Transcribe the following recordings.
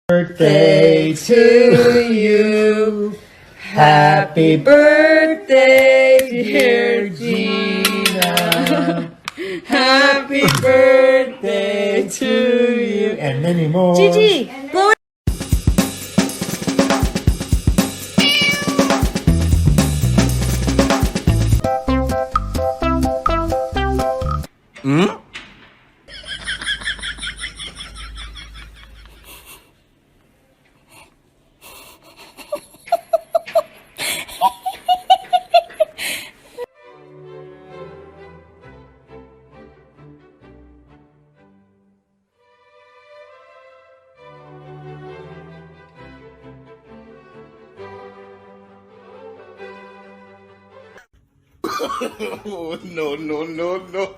Birthday to you. Happy birthday, dear Gina. Happy birthday to you. And many more. Gigi, blow it. Oh, no, no, no, no.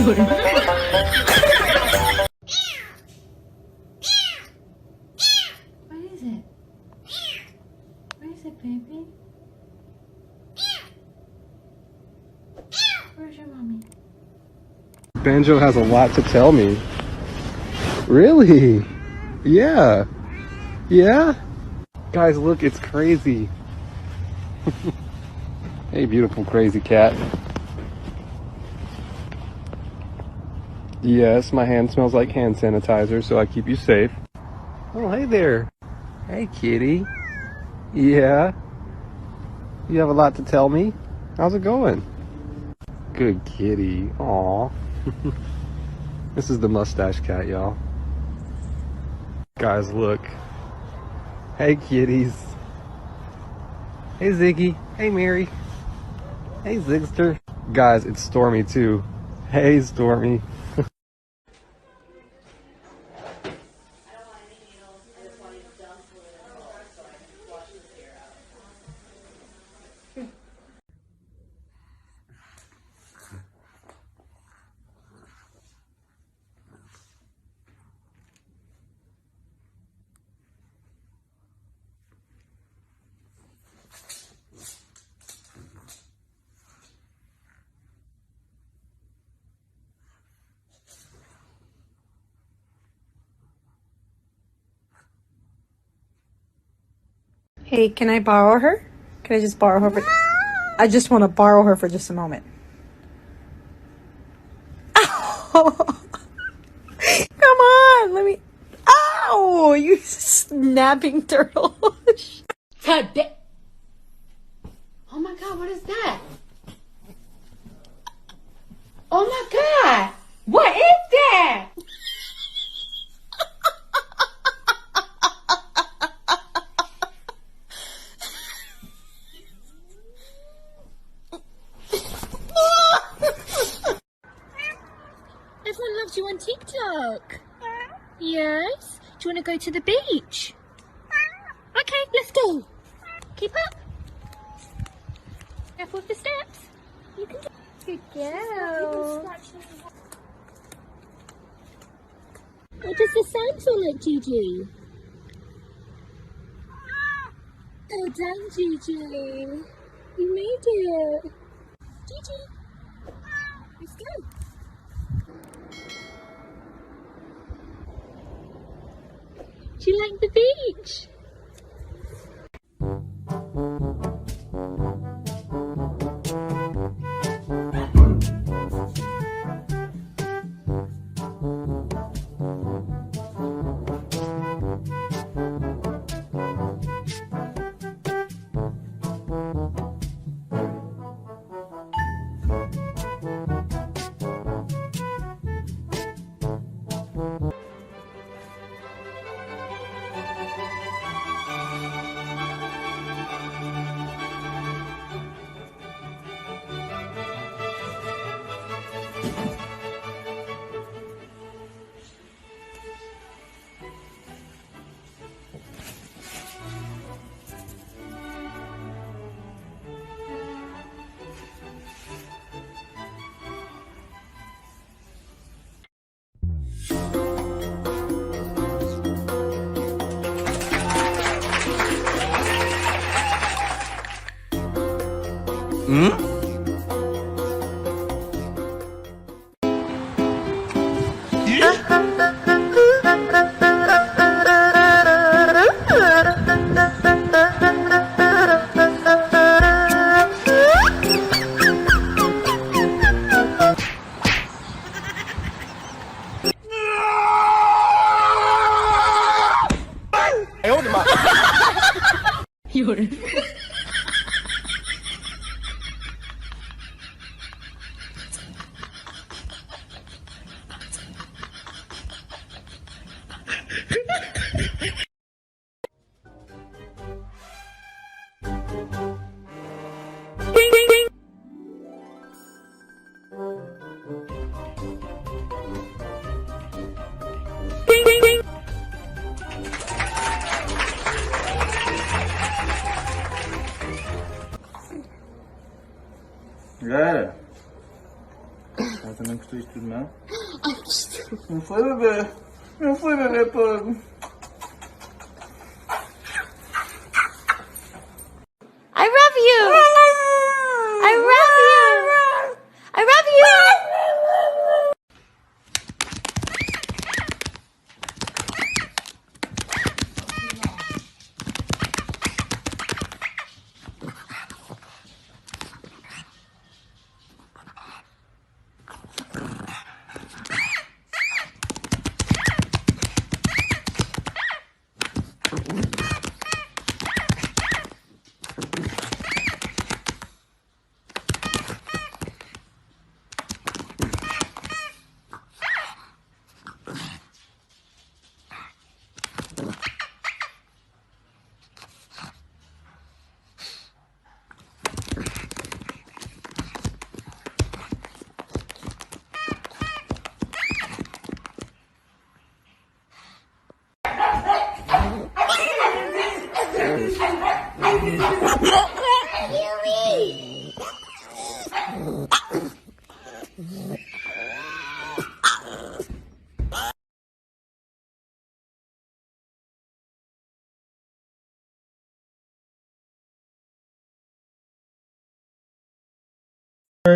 What is it? What is it, baby? Where's your mommy? Banjo has a lot to tell me. Really? Yeah. Yeah? Guys, look, it's crazy. Hey, beautiful crazy cat. Yes, my hand smells like hand sanitizer, so I keep you safe. Oh, hey there. Hey, kitty. Yeah? You have a lot to tell me? How's it going? Good kitty. Aw. This is the mustache cat, y'all. Guys, look. Hey, kitties. Hey, Ziggy. Hey, Mary. Hey, Zigster. Guys, it's Stormy, too. Hey, Stormy. Hey, can I borrow her? Can I just borrow her for... I just want to borrow her for just a moment. Ow! Come on, let me... Ow! You snapping turtle. Today. Oh my God, what is that? Oh my God, what is that? Everyone loves you on TikTok. Yes? Do you want to go to the beach? Okay, let's go. Keep up. Careful with the steps. You can do it. Good girl. What does the sound feel like, Gigi? Oh, done, Gigi. You made it. Gigi. Let's go. Do you like the beach? É. Ela também gostou de tudo, não? Não foi, bebê? Não foi, bebê, pô. I love you! I love you! I love you!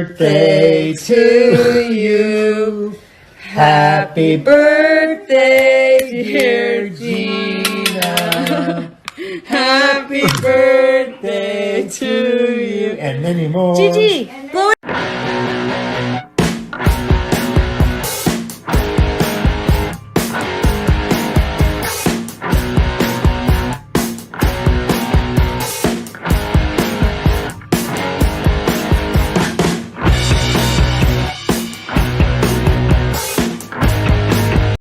birthday to you. Happy birthday, dear Gina. Happy birthday to you. And many more. Gigi.